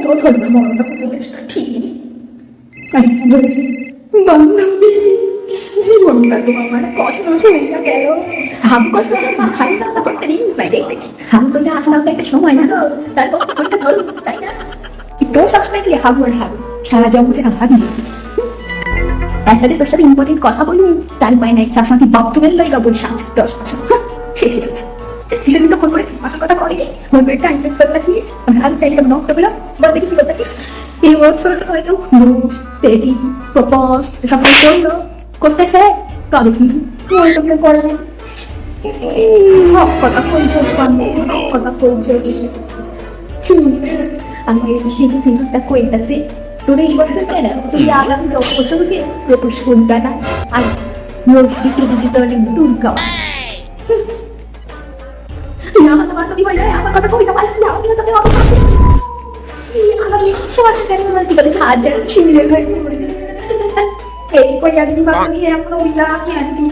তোর ধর্মের মরণটা বলিস না ঠিক আমি বলছি বান্ধবী জীবনটা তো আমার কষ্ট হয়ে গেল হাম কষ্ট ভাই দাদা করতে দিন সাইডে হাম করলে আসলাম তো একটা সময় না তারপর করতে ধরো তাই না তোর সবসময় কি হাবু আর হাবু সারা জব বুঝে হাবি একটা যে তোর সাথে ইম্পর্টেন্ট কথা বলি তার পায় নাই সবসময় কি বাথরুমের লাগে বলছি 10 বছর সেদিন তো ফোন করেছি মাসের কথা করে আমার পেটটা ইনফেক্ট করতেছিস আমি হাল টাইমটা নক করে পেলাম বলে দেখি কি করতেছিস এই ওয়ার্কশপ হয়তো গ্রুপ টেডি প্রপোজ সব করলো করতেছে কবে কি ওই তোকে করে কথা বলছিস কথা বলছিস আমি সেই জিনিসটা কইতাছি তোর এই বছর কেন তুই আগামী 10 বছরকে প্রপোজ করবে না আর রোজকে দিদি তোর দুর্গা আমার বান্ধবী ভাই আমার কথা কইতে পারছিস না আমি তোকে অবশ্যই আমি সবার কাছে বলতে পারি হাজার শিবিরে হয়ে এই কই আমি বান্ধবী এমন হইলা কি আনবি